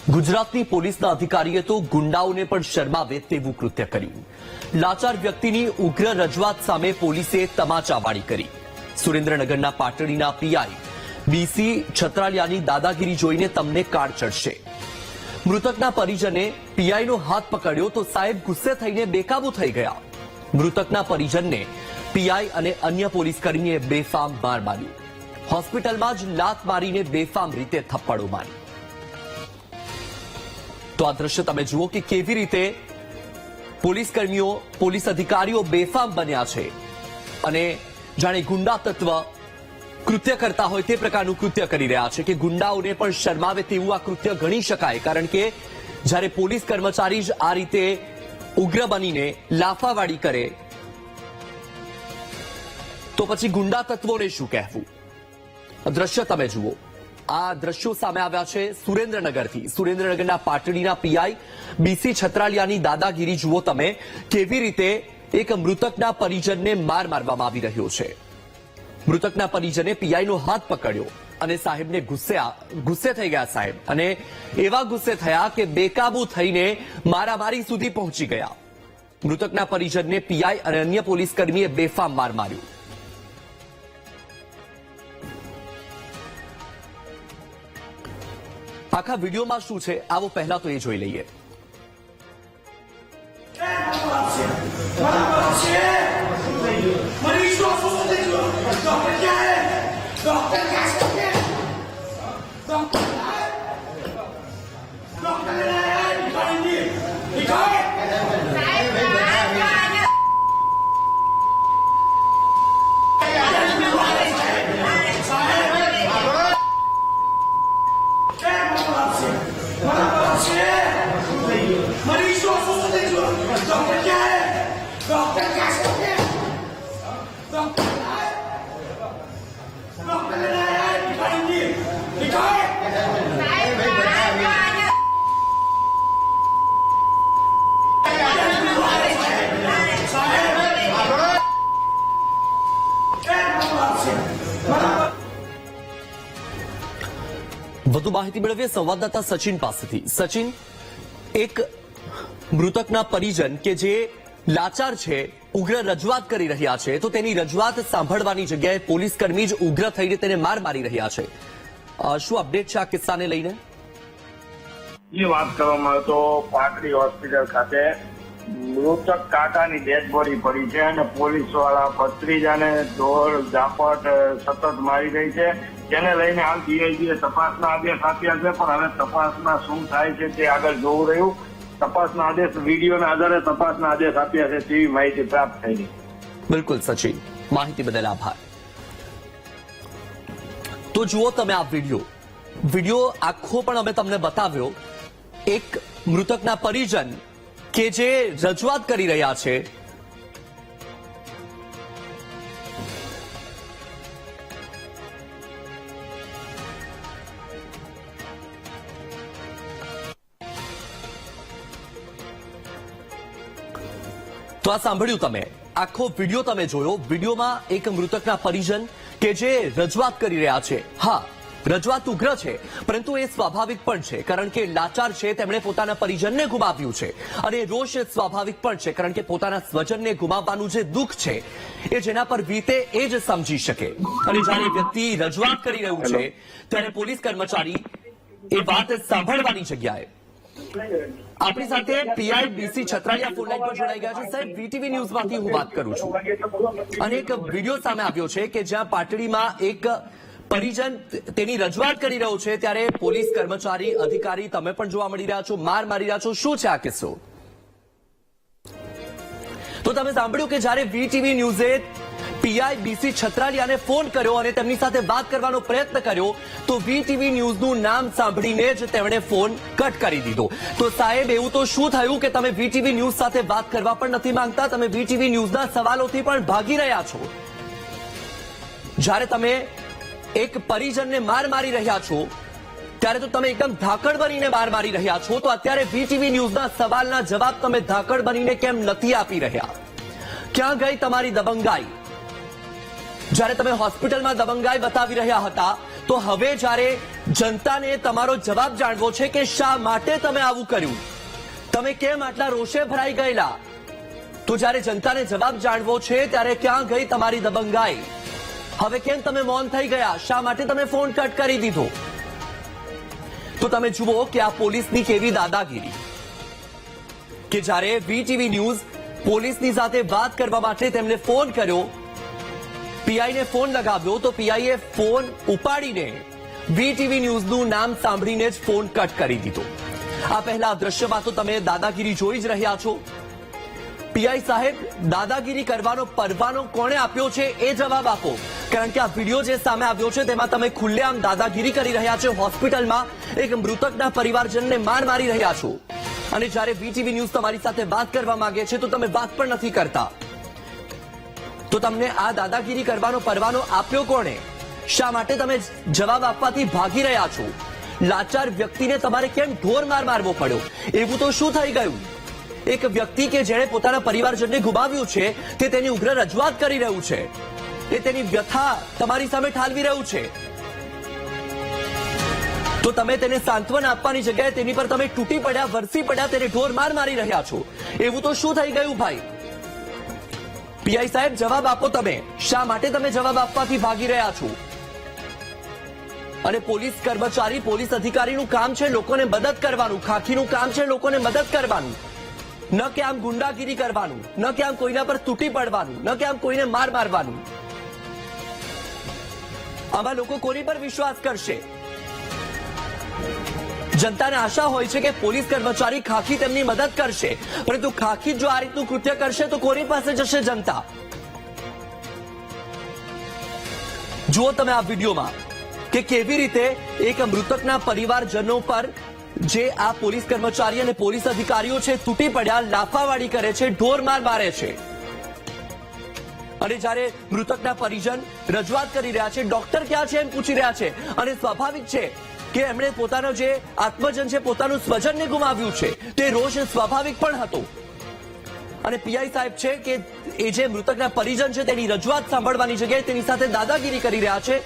ગુજરાતની પોલીસના અધિકારીએ તો ગુંડાઓને પણ શરમાવે તેવું કૃત્ય કર્યું. લાચાર વ્યક્તિની ઉગ્ર રજૂઆત સામે પોલીસે તમાચાવાળી કરી. સુરેન્દ્રનગરના પાટડીના પીઆઈ બીસી છત્રાલિયાની દાદાગીરી જોઈને તમને કાળ ચડશે. મૃતકના પરિજને પીઆઈનો હાથ પકડ્યો તો સાહેબ ગુસ્સે થઈને બેકાબુ થઈ ગયા. મૃતકના પરિજનને પીઆઈ અને અન્ય પોલીસકર્મીએ બેફામ માર માર્યો. હોસ્પિટલમાં જ લાત મારીને બેફામ રીતે થપ્પડો મારી. તો આ દ્રશ્ય તમે જુઓ કે કેવી રીતે પોલીસકર્મીઓ પોલીસ અધિકારીઓ બેફામ બન્યા છે અને જાણે ગુંડા તત્વ કૃત્ય કરતા હોય તે પ્રકારનું કૃત્ય કરી રહ્યા છે કે ગુંડાઓને પણ શરમાવે તેવું આ કૃત્ય ગણી શકાય. કારણ કે જ્યારે પોલીસ કર્મચારી જ આ રીતે ઉગ્ર બનીને લાફાવાડી કરે તો પછી ગુંડા તત્વોને શું કહેવું. દ્રશ્ય તમે જુઓ. આ દ્રશ્યો સામે આવ્યા છે સુરેન્દ્રનગરથી. સુરેન્દ્રનગરના પાટડીના પીઆઈ બીસી છત્રાલિયાની દાદાગીરી જુઓ તમે, કેવી રીતે એક મૃતકના પરિજનને માર મારવામાં આવી રહ્યો છે. મૃતકના પરિજને પીઆઈનો હાથ પકડ્યો અને સાહેબને ગુસ્સે થઈ ગયા સાહેબ, અને એવા ગુસ્સે થયા કે બેકાબુ થઈને મારામારી સુધી પહોંચી ગયા. મૃતકના પરિજનને પીઆઈ અને અન્ય પોલીસકર્મીએ બેફામ માર માર્યો. આખા વિડીયોમાં શું છે આવો પહેલા તો એ જોઈ લઈએ. વધુ માહિતી મેળવીએ સંવાદદાતા સચિન પાસેથી. સચિન, એક મૃતકના પરિજન કે જે લાચાર છે, ઉગ્ર રજૂઆત કરી રહ્યા છે, તો તેની રજૂઆત સાંભળવાની જગ્યાએ પોલીસકર્મી જ ઉગ્ર થઈને તેને માર મારી રહ્યા છે. શું અપડેટ છે આ કિસ્સાને લઈને? એ વાત કરવામાં આવે તો પાટડી હોસ્પિટલ ખાતે મૃતક કાકાની ડેડ બોડી પડી છે અને પોલીસ વાળા ભત્રીજાને ઢોર ઝાપટ સતત મારી રહી છે. જેને લઈને હાલ ડીઆઈજીએ તપાસના આદેશ આપ્યા છે, પણ હવે તપાસમાં શું થાય છે તે આગળ જોવું રહ્યું. તપાસના આદેશ વિડીયોના આધારે તપાસના આદેશ આપ્યા છે તેવી માહિતી પ્રાપ્ત થઈ. બિલકુલ સચિન, માહિતી બદલ આભાર. તો જુઓ તમે આ વિડીયો આખો પણ અમે તમને બતાવ્યો. એક મૃતકના પરિજન કે જે રજૂઆત કરી રહ્યા છે, તો આ સાંભળ્યું તમે, આખો વિડીયો તમે જોયો. વિડીયોમાં એક મૃતકના પરિજન કે જે રજૂઆત કરી રહ્યા છે. હા, રજૂઆત ઉગ્ર છે, પરંતુ એ સ્વાભાવિક પણ છે, કારણ કે લાચાર છે, તેમણે પોતાના પરિજનને ગુમાવ્યું છે, અને રોષ સ્વાભાવિક પણ છે, કારણ કે પોતાના સ્વજનને ગુમાવવાનું જે દુઃખ છે એ જેના પર વીતે એ જ સમજી શકે. અને જ્યારે વ્યક્તિ રજૂઆત કરી રહ્યું છે ત્યારે પોલીસ કર્મચારી એ વાત સાંભળવાની જગ્યાએ આપણી સાથે PI BC Chhatraliya phone line પર જોડાઈ ગયા છે. સાહેબ, વીટીવી ન્યૂઝમાંથી હું વાત કરું છું, અને એક વિડીયો સામે આવ્યો છે કે જ્યાં પાટડીમાં એક પરિજન તેની રજૂઆત કરી રહ્યો છે ત્યારે પોલીસ કર્મચારી અધિકારી તમે પણ જોવા મળી રહ્યા છો, માર મારી રહ્યા છો. શું છે આ કિસ્સો? તો તમે સાંભળ્યું કે જ્યારે વીટીવી ન્યૂઝે પીઆઈ બીસી છત્રાલિયાને ફોન કર્યો અને તેમની સાથે વાત કરવાનો પ્રયત્ન કર્યો તો વીટીવી ન્યૂઝનું નામ સાંભળીને જ તેમણે ફોન કટ કરી દીધો. તો સાહેબ, એવું તો શું થયું કે તમે વીટીવી ન્યૂઝ સાથે વાત કરવા પણ નથી માંગતા? તમે વીટીવી ન્યૂઝના સવાલોથી પણ ભાગી રહ્યા છો. જ્યારે તમે એક પરિજનને માર મારી રહ્યા છો ત્યારે તો તમે એકદમ ધાકડ બનીને માર મારી રહ્યા છો. તો અત્યારે વીટીવી ન્યૂઝના સવાલના જવાબ તમે ધાકડ બનીને કેમ નથી આપી રહ્યા? ક્યાં ગઈ તમારી દબંગાઈ? જ્યારે તમે હોસ્પિટલમાં દબંગાઈ બતાવી રહ્યા હતા તો હવે જ્યારે જનતાને તમારો જવાબ જાણવો છે કે શા માટે તમે આવું કર્યું, તમે કેમ આટલા રોષે ભરાઈ ગયેલા. તો જ્યારે જનતાને જવાબ જાણવો છે ત્યારે ક્યાં ગઈ તમારી દબંગાઈ? હવે કેમ તમે મૌન થઈ ગયા? શા માટે તમે ફોન કટ કરી દીધો? તો તમે જુઓ કે આ પોલીસની કેવી દાદાગીરી, કે જ્યારે વીટીવી ન્યૂઝ પોલીસની સાથે વાત કરવા માટે તેમને ફોન કર્યો, પીઆઈને ફોન લગાવ્યો તો પીઆઈએ ફોન ઉપાડીને વીટીવી ન્યૂઝનું નામ સાંભળીને જ ફોન કટ કરી દીધો. આ પહેલા દ્રશ્યમાં તો તમે દાદાગીરી જોઈ જ રહ્યા છો. પીઆઈ સાહેબ, દાદાગીરી કરવાનો પરવાનો કોણે આપ્યો છે એ જવાબ આપો, કારણ કે આ વિડીયો જે સામે આવ્યો છે તેમાં તમે ખુલ્લેઆમ દાદાગીરી કરી રહ્યા છો. હોસ્પિટલમાં એક મૃતકના પરિવારજનને માર મારી રહ્યા છો અને જ્યારે વીટીવી ન્યૂઝ તમારી સાથે વાત કરવા માંગે છે તો તમે વાત પણ નથી કરતા. તો તમને આ દાદાગીરી કરવાનો પરવાનો આપ્યો કોણે? શા માટે તમે જવાબ આપવાથી ભાગી રહ્યા છો? લાચાર વ્યક્તિને તમારે કેમ ઢોર માર મારવો પડ્યો? એવું તો શું થઈ ગયું? એક વ્યક્તિ કે જેણે પોતાના પરિવારજનને ગુમાવ્યું છે તે તેની ઉગ્ર રજૂઆત કરી રહ્યું છે, એ તેની વ્યથા તમારી સામે ઠાલવી રહ્યું છે. તો તમે તેને સાંત્વન આપવાની જગ્યાએ તેની પર તમે તૂટી પડ્યા, વરસી પડ્યા, તેને ઢોર માર મારી રહ્યા છો. એવું તો શું થઈ ગયું ભાઈ? પીઆઈ સાહેબ, જવાબ આપો તમે. શા માટે તમે જવાબ આપવાથી ભાગી રહ્યા છો? અને પોલીસ કર્મચારી, પોલીસ અધિકારીનું કામ છે લોકોને મદદ કરવાનું, ખાખીનું કામ છે લોકોને મદદ કરવાનું, ન કે આમ ગુંડાગીરી કરવાનું, ન કે આમ કોઈના પર તૂટી પડવાનું, ન કે આમ કોઈને માર મારવાનું. આમાં લોકો કોની પર વિશ્વાસ કરશે? જનતાને આશા હોય છે કે પોલીસ કર્મચારી ખાખી તેમની મદદ કરશે, પરંતુ ખાખી જો આ રીતનું કૃત્ય કરશે તો કોની પાસે જશે જનતા? જુઓ તમે આ વિડીયોમાં કે કેવી રીતે એક મૃતકના પરિવારજનો પર જે આ પોલીસ કર્મચારી અને પોલીસ અધિકારીઓ છે તૂટી પડ્યા, લાફાવાડી કરે છે, ઢોર માર મારે છે. અને જ્યારે મૃતકના પરિજન રજૂઆત કરી રહ્યા છે, ડોક્ટર ક્યાં છે એમ પૂછી રહ્યા છે, અને સ્વાભાવિક છે કે એમણે પોતાનો જે આત્મજન છે, પોતાનું સ્વજનને ગુમાવ્યું છે, તે રોષ સ્વાભાવિક પણ હતો. અને પીઆઈ સાહેબ છે કે એ જે મૃતકના પરિજન છે તેની રજૂઆત સાંભળવાની જગ્યાએ તેની સાથે દાદાગીરી કરી રહ્યા છે,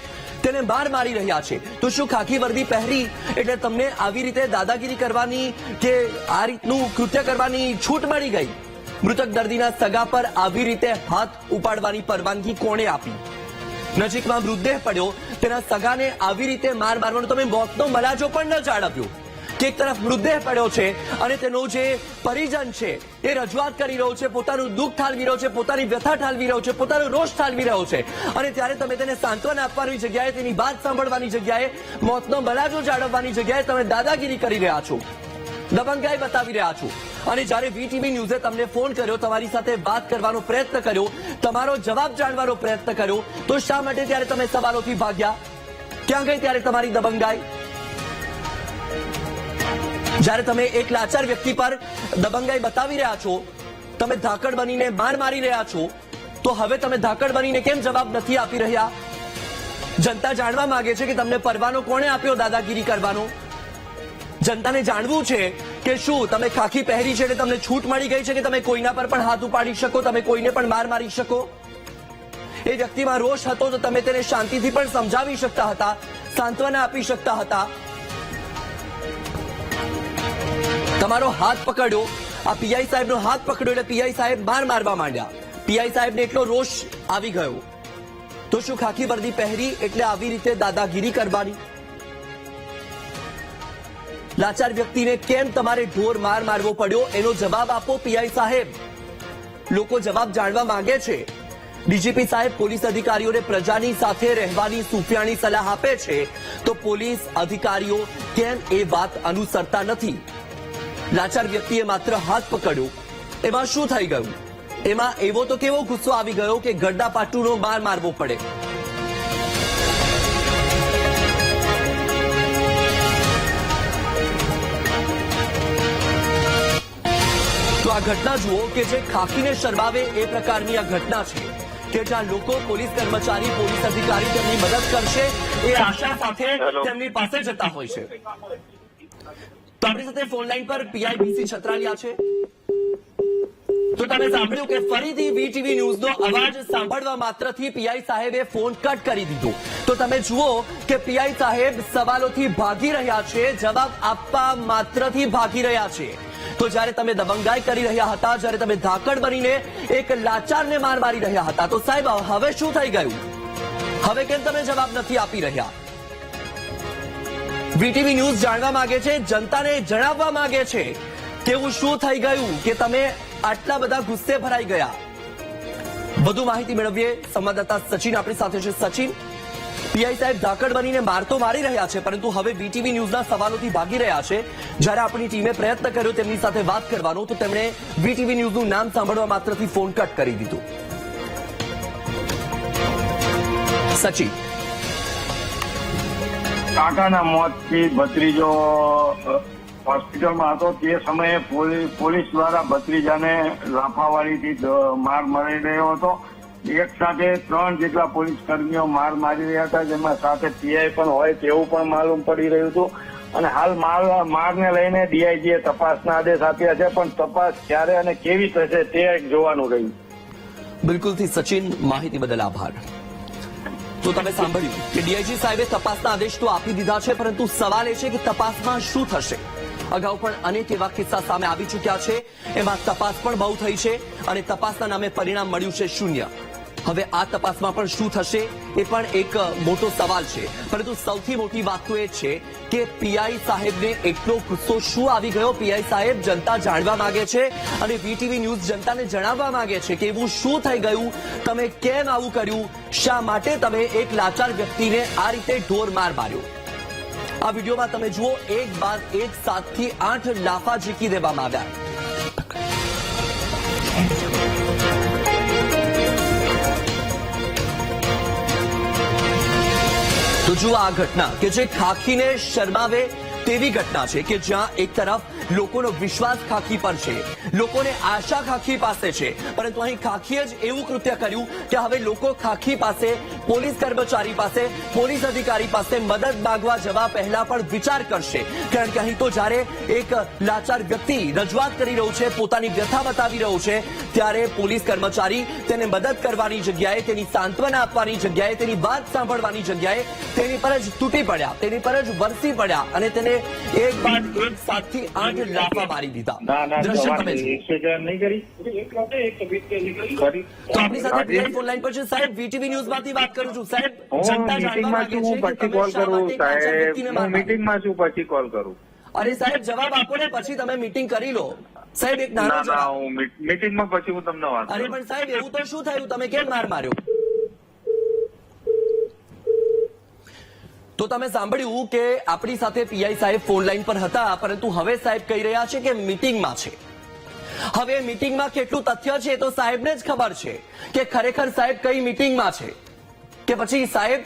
તેને માર મારી રહ્યા છે. તો શું ખાખી વર્દી પહેરી એટલે તમને આવી રીતે દાદાગીરી કરવાની કે આ રીતનું કૃત્ય કરવાની છૂટ મળી ગઈ? મૃતક દર્દીના સગા પર આવી રીતે હાથ ઉપાડવાની પરવાનગી કોણે આપી? નજીકમાં મૃતદેહ પડ્યો, તેના સગાને આવી રીતે માર મારવાનો તમે મોતનો મલાજો પણ ન જાળવ્યો. કે એક તરફ મૃતદેહ પડ્યો છે અને તેનો જે પરિજન છે એ રજૂઆત કરી રહ્યો છે, પોતાનું દુઃખ ઠાલવી રહ્યો છે, પોતાની વ્યથા ઠાલવી રહ્યો છે, પોતાનો રોષ ઠાલવી રહ્યો છે, અને ત્યારે તમે તેને સાંત્વન આપવાની જગ્યાએ, તેની વાત સાંભળવાની જગ્યાએ, મોતનો મલાજો જાળવવાની જગ્યાએ તમે દાદાગીરી કરી રહ્યા છો, દબંગાઈ બતાવી રહ્યા છો. અને જ્યારે વીટીવી ન્યૂઝે તમને ફોન કર્યો, તમારી સાથે વાત કરવાનો પ્રયત્ન કર્યો, તમારો જવાબ જાણવાનો પ્રયત્ન કર્યો, તો શા માટે ત્યારે તમે સવાલોથી ભાગ્યા? ક્યાં ગઈ ત્યારે તમારી દબંગાઈ? જ્યારે તમે એક લાચાર વ્યક્તિ પર દબંગાઈ બતાવી રહ્યા છો, તમે ધાકડ બનીને માર મારી રહ્યા છો, તો હવે તમે ધાકડ બનીને કેમ જવાબ નથી આપી રહ્યા? જનતા જાણવા માંગે છે કે તમને પરવાનો કોણે આપ્યો દાદાગીરી કરવાનો? જનતાને જાણવું છે કે શું તમે ખાખી પહેરી છે એટલે તમને છૂટ મળી ગઈ છે કે તમે કોઈના પર પણ હાથ ઉપાડી શકો, તમે કોઈને પણ માર મારી શકો? એ વ્યક્તિમાં રોષ હતો તો તમે તેને શાંતિથી પણ સમજાવી શકતા હતા, સાંત્વના આપી શકતા હતા. તમારો હાથ પકડ્યો, આ પીઆઈ સાહેબનો હાથ પકડ્યો એટલે પીઆઈ સાહેબ માર મારવા માંડ્યા. પીઆઈ સાહેબને એટલો રોષ આવી ગયો. તો શું ખાખી વર્દી પહેરી એટલે આવી રીતે દાદાગીરી કરવાની? લાચાર વ્યક્તિને કેમ તમારે ઢોર માર મારવો પડ્યો એનો જવાબ આપો પીઆઈ સાહેબ. લોકો જવાબ જાણવા માંગે છે. ડીજીપી સાહેબ પોલીસ અધિકારીઓને પ્રજાની સાથે રહેવાની સુફિયાણી સલાહ આપે છે, તો પોલીસ અધિકારીઓ કેમ એ વાત અનુસરતા નથી? લાચાર વ્યક્તિએ માત્ર હાથ પકડ્યો, એમાં શું થઈ ગયું? એમાં એવો તો કેવો ગુસ્સો આવી ગયો કે ગડ્ડા પાટુનો માર મારવો પડે? તો આ ઘટના જુઓ કે જે ખાખીને શરમાવે એ પ્રકારની આ ઘટના છે કે જ્યાં લોકો, પોલીસ કર્મચારી, પોલીસ અધિકારી તેમની મદદ કરશે એ આશા સાથે તેમની પાસે જતા હોય છે. તો આપણી સાથે ફોન લાઈન પર પીઆઈ બીસી છત્રાલિયા છે. તો તો તમે સાંભળ્યું કે ફરીથી વીટીવી ન્યૂઝનો અવાજ સાંભળવા માત્રથી પીઆઈ સાહેબે ફોન કટ કરી દીધો. તો તમે જુઓ કે પીઆઈ સાહેબ સવાલોથી ભાગી રહ્યા છે, જવાબ આપવા માત્રથી ભાગી રહ્યા છે. તો જ્યારે તમે દબંગાઈ કરી રહ્યા હતા, જ્યારે તમે ધાકડ બનીને એક લાચારને માર મારી રહ્યા હતા, તો સાહેબ હવે શું થઈ ગયું? હવે કેમ તમે જવાબ નથી આપી રહ્યા? વીટીવી ન્યૂઝ જાણવા માંગે છે, જનતાને જણાવવા માંગે છે કે એવું શું થઈ ગયું કે તમે આટલા બધા ગુસ્સે ભરાઈ ગયા. વધુ માહિતી મેળવીએ. સંવાદદાતા સચિન આપણી સાથે છે. સચિન, પીઆઈ સાહેબ ધાકડ બનીને માર તો મારી રહ્યા છે, પરંતુ હવે વીટીવી ન્યૂઝના સવાલોથી ભાગી રહ્યા છે. જ્યારે આપણી ટીમે પ્રયત્ન કર્યો તેમની સાથે વાત કરવાનો, તો તેમણે વીટીવી ન્યૂઝનું નામ સાંભળવા માત્રથી ફોન કટ કરી દીધો. સચિન, કાકાના મોતથી ભત્રીજો હોસ્પિટલમાં હતો. તે સમયે પોલીસ દ્વારા ભત્રીજાને લાફાવાળીથી માર મારી રહ્યો હતો. એક સાથે 3 જેટલા પોલીસ કર્મીઓ માર મારી રહ્યા હતા, જેમાં સાથે પીઆઈ પણ હોય તેવું પણ માલુમ પડી રહ્યું હતું. અને હાલ મારને લઈને ડીઆઈજીએ તપાસના આદેશ આપ્યા છે, પણ તપાસ ક્યારે અને કેવી થશે તે જોવાનું રહ્યું. બિલકુલથી સચિન, માહિતી બદલ આભાર. તો તમે સાંભળ્યું કે ડીઆઈજી સાહેબે તપાસના આદેશ તો આપી દીધા છે, પરંતુ સવાલ એ છે કે તપાસમાં શું થશે? અગાઉ પણ અનેક એવા કિસ્સા સામે આવી ચૂક્યા છે, એમાં તપાસ પણ બહુ થઈ છે અને તપાસના નામે પરિણામ મળ્યું છે શૂન્ય. હવે આ તપાસમાં પણ શું થશે એ પણ એક મોટો સવાલ છે. પરંતુ સૌથી મોટી વાત તો એ છે કે પીઆઈ સાહેબને એટલો ગુસ્સો શું આવી ગયો? પીઆઈ સાહેબ જનતા જાણવા માંગે છે અને વીટીવી ન્યૂઝ જનતાને જણાવવા માંગે છે કે એવું શું થઈ ગયું, તમે કેમ આવું કર્યું, શા માટે તમે એક લાચાર વ્યક્તિને આ રીતે ઢોર માર માર્યો? આ વિડીયોમાં તમે જુઓ, એક બાદ એક 7 થી 8 લાફા ઝીકી દેવામાં આવ્યા. તો જુઓ આ ઘટના કે જે ખાખીને શરમાવે તેવી ઘટના છે કે જ્યાં એક તરફ લોકોનો વિશ્વાસ ખાખી પર છે, લોકોને આશા ખાખી પાસે છે, પરંતુ અહીં ખાખીએ જ એવું કૃત્ય કર્યું કે હવે લોકો ખાખી પાસે, પોલીસ કર્મચારી પાસે, પોલીસ અધિકારી પાસે મદદ માંગવા જવા પહેલા પણ વિચાર કરશે. કારણ કે અહીં તો જ્યારે એક લાચાર વ્યક્તિ રજૂઆત કરી રહ્યું છે, પોતાની વ્યથા બતાવી રહ્યું છે, ત્યારે પોલીસ કર્મચારી તેને મદદ કરવાની જગ્યાએ, તેની સાંત્વના આપવાની જગ્યાએ, તેની વાત સાંભળવાની જગ્યાએ તેની પર જ તૂટી પડ્યા, તેની પર જ વરસી પડ્યા અને તેને એક બાદ એક 7 થી 8 લાફા મારી દીધા. દ્રશ્ય તમે જુઓ. તો આપણી સાથે પીઆઈ ફોન લાઈન પર છે. સાહેબ, વીટીવી ન્યૂઝ માંથી વાત કરું છું. સાહેબ, જનતા જાણવા માંગે છે કે તમે શા માટે કાચા વ્યક્તિને માર માર્યો? મીટિંગમાં છું, પછી કોલ કરું. અરે સાહેબ, જવાબ આપો ને, પછી તમે મીટિંગ કરી લો. સાહેબ, એક નાનો જવાબ. હું મીટિંગમાં પછી હું તમને વાત અરે પણ સાહેબ, એવું તો શું થયું? તમે કેમ માર માર્યો? તો તમે સાંભળ્યું કે આપણી સાથે પીઆઈ સાહેબ ફોન લાઈન પર હતા, પરંતુ હવે સાહેબ કહી રહ્યા છે કે મીટિંગમાં છે. હવે મીટિંગમાં કેટલું તથ્ય છે તો સાહેબને જ ખબર છે કે ખરેખર સાહેબ કઈ મીટિંગમાં છે, કે પછી સાહેબ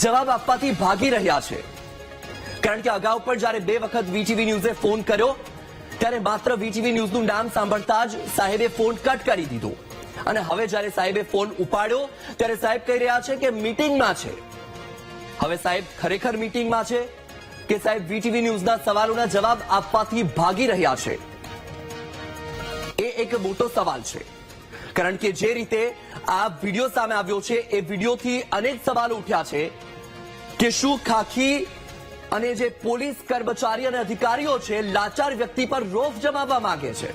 જવાબ આપવાથી ભાગી રહ્યા છે. કારણ કે અગાઉ પણ જ્યારે 2 વખત વીટીવી ન્યૂઝે ફોન કર્યો, ત્યારે માત્ર વીટીવી ન્યૂઝનું નામ સાંભળતા જ સાહેબે ફોન કટ કરી દીધો. અને હવે જ્યારે સાહેબે ફોન ઉપાડ્યો, ત્યારે સાહેબ કહી રહ્યા છે કે મીટિંગમાં છે. હવે સાહેબ ખરેખર મીટિંગમાં છે કે સાહેબ વીટીવી ન્યૂઝના સવાલોના જવાબ આપવાથી ભાગી રહ્યા છે? એ એક મોટો સવાલ છે. કારણ કે જે રીતે આ વિડીયો સામે આવ્યો છે, એ વિડીયોથી અનેક સવાલો ઉઠ્યા છે કે શું ખાખી અને જે પોલીસ કર્મચારી અને અધિકારીઓ છે, લાચાર વ્યક્તિ પર રોફ જમાવવા માંગે છે?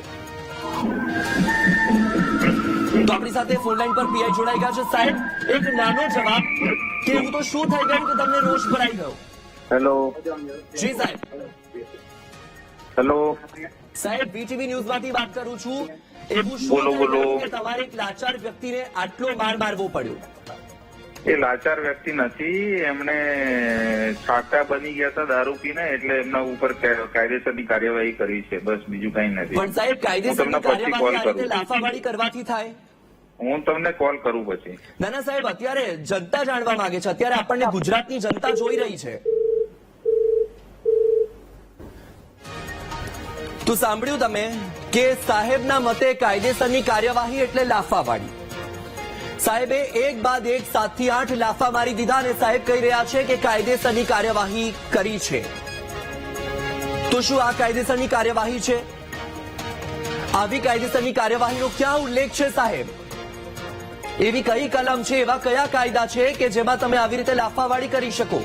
તો આપણી સાથે ફોન લાઈન પર પીઆઈ જોડાઈ ગયા છે. સાહેબ, એક નાનો જવાબ કે એવું તો શું થઈ ગયું કે તમને રોષ ભરાઈ ગયો? હેલો. જી સાહેબ. હેલો સાહેબ, વીટીવી ન્યૂઝ માંથી વાત કરું છું. એવું શું બોલો, થઈ બોલો. ગયું કે તમારે એક લાચાર વ્યક્તિને આટલો માર મારવો પડ્યો? એ લાચાર વ્યક્તિ નથી, એમણે છાટા બની ગયા હતા દારૂ પીને, એટલે એમના ઉપર કાયદેસરની કાર્યવાહી કરી છે, બસ બીજું કઈ નથી. પણ સાહેબ, હું કાયદેસરની તમને પછી કાર્યવાહી કોલ આ રીતે કરું. લાફાવાળી કરવાથી થાય? હું તમને કોલ કરું પછી. ના ના સાહેબ, અત્યારે જનતા જાણવા માંગે છે, અત્યારે આપણને ગુજરાતની જનતા જોઈ રહી છે. તો સાંભળ્યું તમે કે સાહેબના મતે કાયદેસરની કાર્યવાહી એટલે લાફાવાળી. સાહેબે એક બાદ એક 7 થી 8 લાફા મારી દીધા અને સાહેબ કહી રહ્યા છે કે કાયદેસરની કાર્યવાહી કરી છે. તો શું આ કાયદેસરની કાર્યવાહી છે? આવી કાયદેસરની કાર્યવાહીનો ક્યાં ઉલ્લેખ છે સાહેબ? એવી કઈ કલમ છે, એવા કયા કાયદા છે કે જેમાં તમે આવી રીતે લાફાવાળી કરી શકો?